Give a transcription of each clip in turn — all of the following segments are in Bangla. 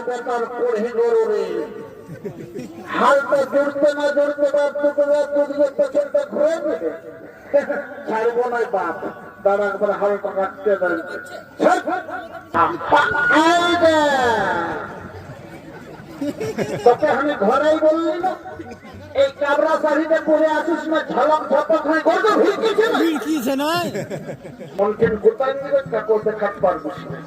বেকার পড়ে গরু রে হালটা জুড়তে না জুড়তে বাপ দুদিকে পেছনটা ঘুরে দেবে ছাড়বো নয় বাপ দাঁড়া একবার হালটা কাটতে দাঁড়িয়ে তোকে আমি ঘরেই বললি না এই কাবরা শাড়িতে পরে আসিস না ঝলক ঝপক হয়ে গর্ব ভিড়কিছে না মনকেন গোটাই দিবে তা করতে খাট পারবিস না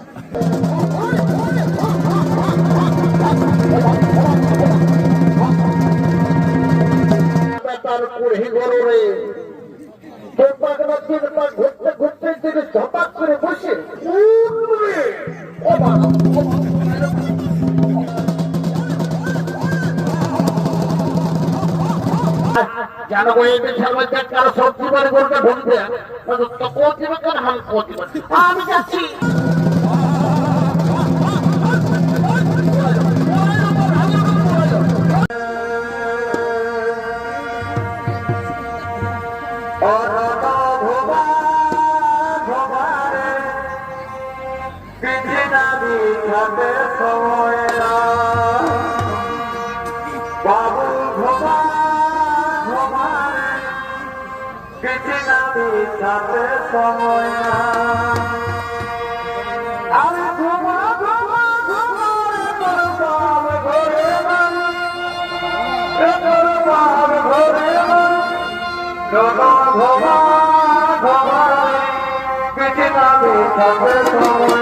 তার পুরহি গরু রে তোর পাগলা তিন পা ঘুরতে ঘুরতে দিকে ঝপাক করে বসে ও বাবা জানো এই সমাজে কারো সবজি বাড়ি করতে ঢুকবে তো কোথি বাকার হাল কোথি আমি যাচ্ছি সময় আমি ঘুমা ঘুমা ঘুমা ঘরে ঘুমা ঘুমা কিছু না বিছাতে সময়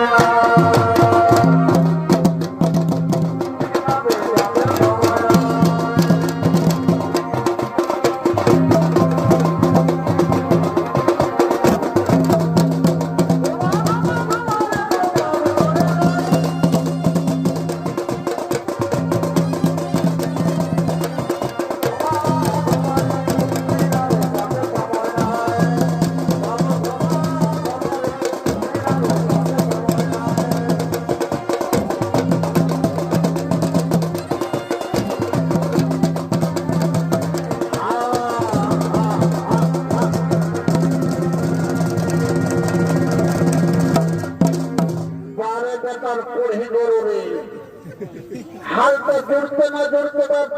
হালটা জুড়তে না জুড়তে বাপ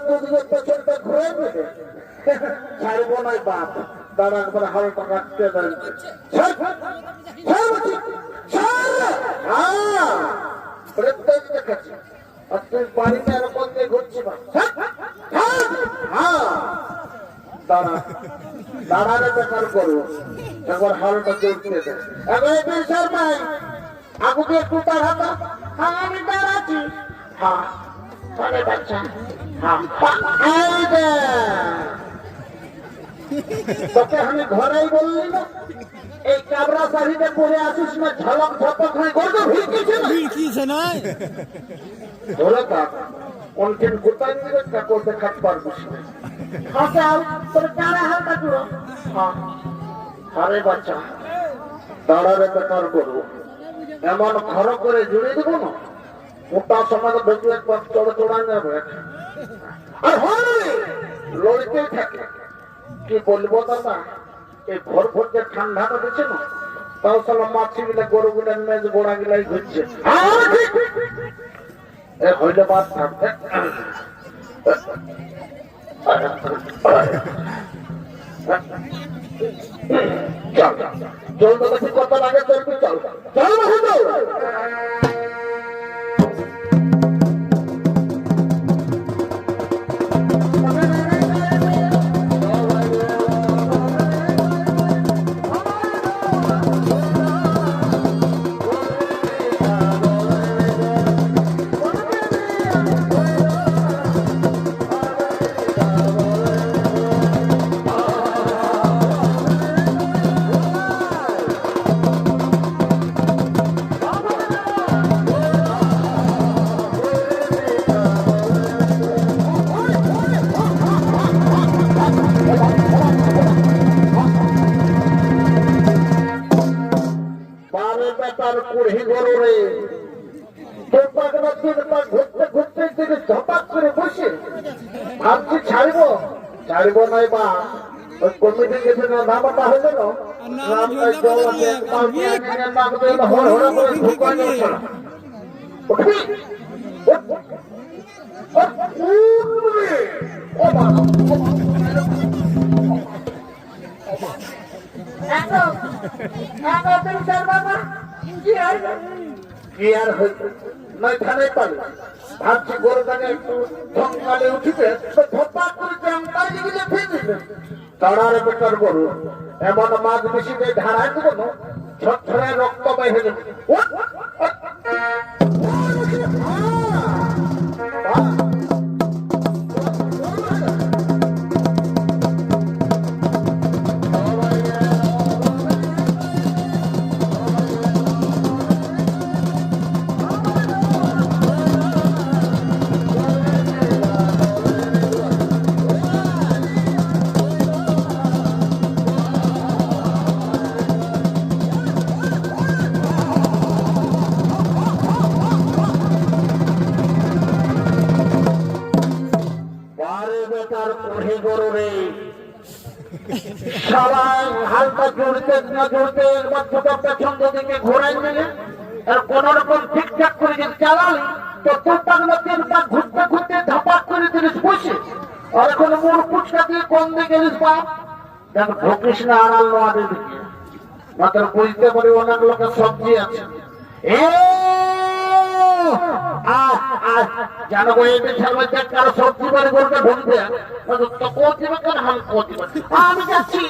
দুদিকে পেছনটা ঘুরে দেবে ছাড়বো নয় বাপ দাঁড়া একবার হালটা কাটতে দাঁড়িয়ে আর তুই বাড়িতে এরকম দিয়ে ঘুরছি দাঁড়া দাঁড়ালে বেকার করবো একবার হালটা জুড়তে দেবে একবার ভাই আগুকে একটু দাঁড়াতো আমি দাঁড়াচ্ছি হ্যাঁ চলে বাচ্চা তোকে আমি ঘরেই বললি না এই কাবরা শাড়িতে পরে আসিস না ঝলক ঝপক হয়ে গর্ব ভিড়কিছে না ধরে থাক কোনদিন গোটাই দিবে তা করতে খাট পারবিস না তোর চারা হালকা জুড়ো আরে বাচ্চা দাঁড়ারে বেকার করবো এমন ঘর করে জুড়ে দেবো না মোটা সমাজ দেখলে একবার চড়ে চড়া যাবে আর লড়তেই থাকে কি বলবো দাদা এই ভোর ভোর যে ঠান্ডাটা দিচ্ছে না তাও সালা মাছি গুলা গরু গুলা মেজ গোড়া গুলাই ঘুরছে হইলে বাদ থাকবে চল চল দাদা কি কত লাগে চলবি চল চল তার পুরহি গরু রে তোর পাগলা তিন পা ঘুরতে ঘুরতে দিকে ঝপাক করে বসে ভাবছি ছাড়বো ছাড়বো নয় বা ওই কমিটি গেছে না নামাটা হয়ে গেল কি আর হয়েছে নয় থানায় পাবে ভাবছি গরুটাকে একটু ধঙ্গালে উঠিবে ধপা করে চামটাই গিয়ে ফেলে তাড়ার বেটার গরু এমন মাছ বেশি ধারায় দেবো না ছড়ছড়ায় রক্ত বাইরে যাবে সবাই হালকা জুড়তে না জুড়তে ছোট ছন্দ দিকে ঘোরাই নিলে আর কোন রকম ঠিকঠাক করে যদি চালালি তো তোরটার মধ্যে ঘুরতে ঘুরতে ধাপাক করে জিনিস বসে আর এখন মোড় পুচকা দিয়ে কোন দিকে জিনিস পা দেখ ঢোকিস না আড়াল নোয়াদের দিকে মাত্র বুঝতে পারি অনেক লোকের সবজি আছে জানো এই দেশের মধ্যে কারো সবজি বাড়ি করতে ঢুকবে তো কোন দিবে কেন হাল কোন দিবে আমি যাচ্ছি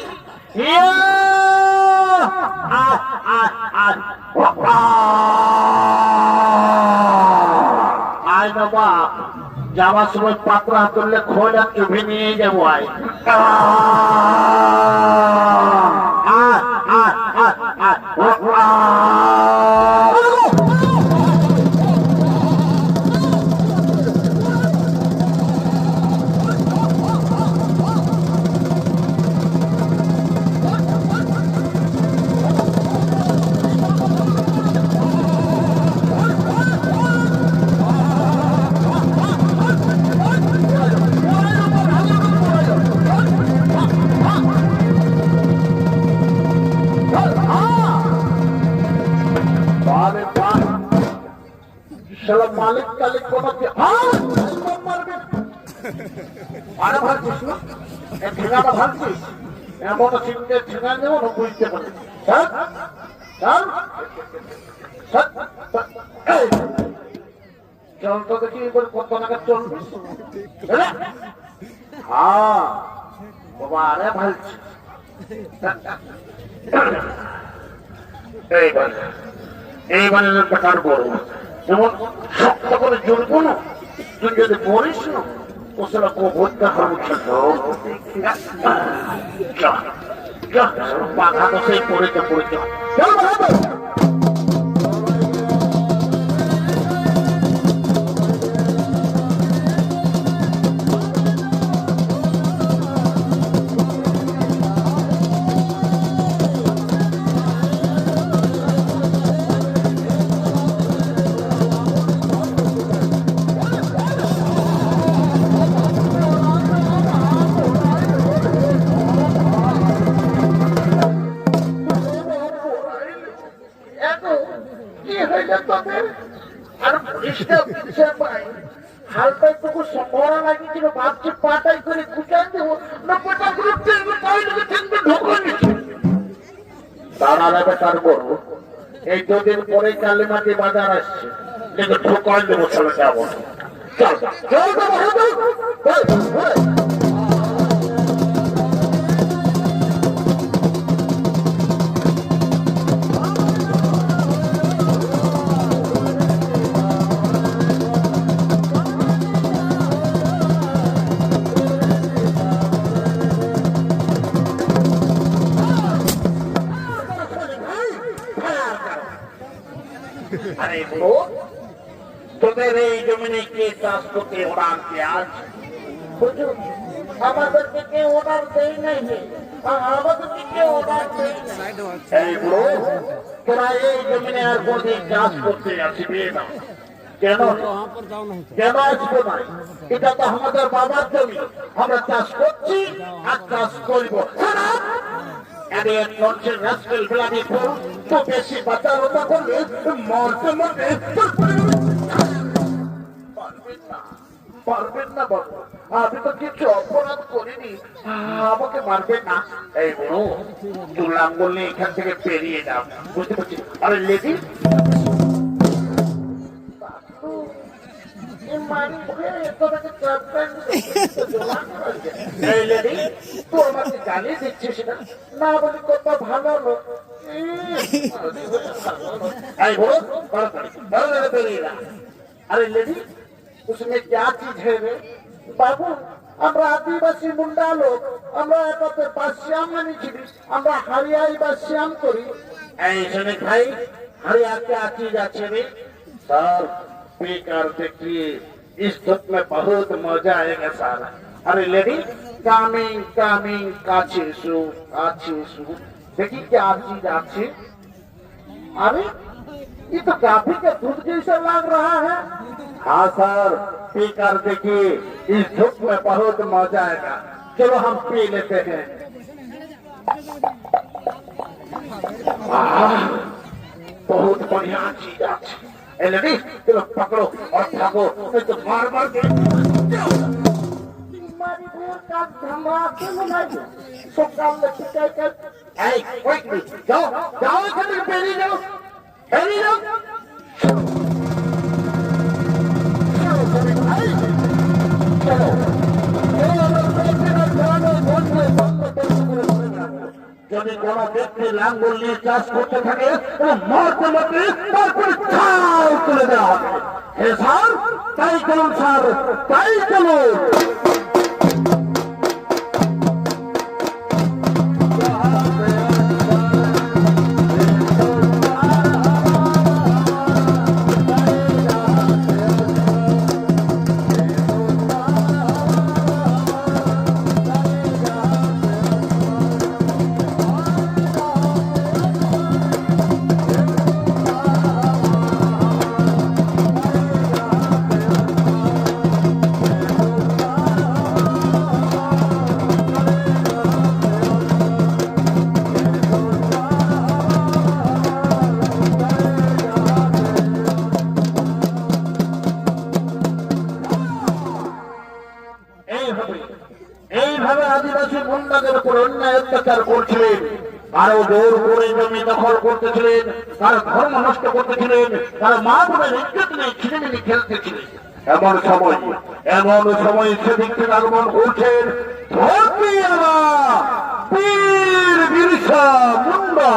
আয় না বাপ যাওয়ার সময় পাত্রা তুললে খোল আর চুভে নিয়ে যাবো আয় মালিক তালিক কোথাকে মারবে আরে ভাবছিস না ঠিকানা ভাবছিস এমন চিনতে ঠিকানা দেবো না বুঝতে পারি চল তো দেখি এবার কত টাকা চলবে হ্যাঁ বাবা আরে ভাবছি এইবারে টাকার বড় যেমন শক্ত করে জড়বো না তুই যদি পড়িস না ও সেটা হত্যা করবো পাখা তো সেই পড়েছে পড়েছে হালকাটুকু সম্ভাবনা লাগিয়েছিল ভাবছি পাটাই করে কুচাই দেবো না পাটা করে দাঁড়ালে তার বড় এই দুদিন পরে কালীমাটি বাজার আসছে কিন্তু ঠোকাই দেবো চলে যাবো তোদের এই জমিনে কে চাষ করতে অর্ডার পেঁয়াজ আমাদেরকে কেউ অর্ডার দেয় নাই আমাদেরকে কেউ অর্ডার দেয় তোরা এই জমিনে আর কোনদিন চাষ করতে আসবে না কেন কেন আসবো না এটা তো আমাদের বাবার জমি আমরা চাষ করছি আর চাষ করবো বেশি বাচ্চা করলে মরতে মরতে পারবেন না বাবু, আমি তো কিছু অপরাধ করিনি, আমাকে মারবেন না। এই বুড়ো, তুই লাঙ্গল নিয়ে এখান থেকে বেরিয়ে যাও, বুঝতে পারছি। আরে লেডি, আমাকে গালি দিচ্ছিস না? বলি কত ভালো লোক। अरे लेडी, उसमें क्या चीज है रे बाबू? আমরা আদিবাসী মুন্ডা লোক, আমরা এটাতে বাসিয়াম মানিছিলি, আমরা হারিয়াই বাসিয়াম করি। এই শুনে ভাই, हरिया क्या चीज अच्छे रे? सर पीकर देखिए, इस धूप में बहुत मजा आएगा सारा। अरे लेडी, कामिंग कामिंग काछीसु काछीसु, देखिए क्या चीज अच्छी। अरे ये तो काफी का दूध जैसा लग रहा है। हाँ सर, पीकर देखिए, इस धूप में बहुत मजा आएगा, चलो हम पी लेते हैं। बहुत बढ़िया चीज अच्छी। लेडी, चलो पकड़ो और भागो, नहीं तो मार मार के जाओ जाओ, पहली जाओ पहली जाओ। যদি কোন ব্যক্তি লাঙ্গল নিয়ে চাষ করতে থাকে, মারতে মারতে তারপরে ছাল তুলে দেওয়া হবে। হে স্যার, তাই করুন স্যার, তাই করুন। এইভাবে আদিবাসী মুন্ডাদের উপর অন্যায় অত্যাচার করছিলেন, কারো জোর করে জমি দখল করতেছিলেন, কারো ধর্ম নষ্ট করতেছিলেন, কারো মা বোনের ইজ্জত নিয়ে ছিনিমিনি খেলতেছিলেন। এমন সময় সেদিক থেকে আগমন করছেন ধর্মী পীর বিরসা মুন্ডা।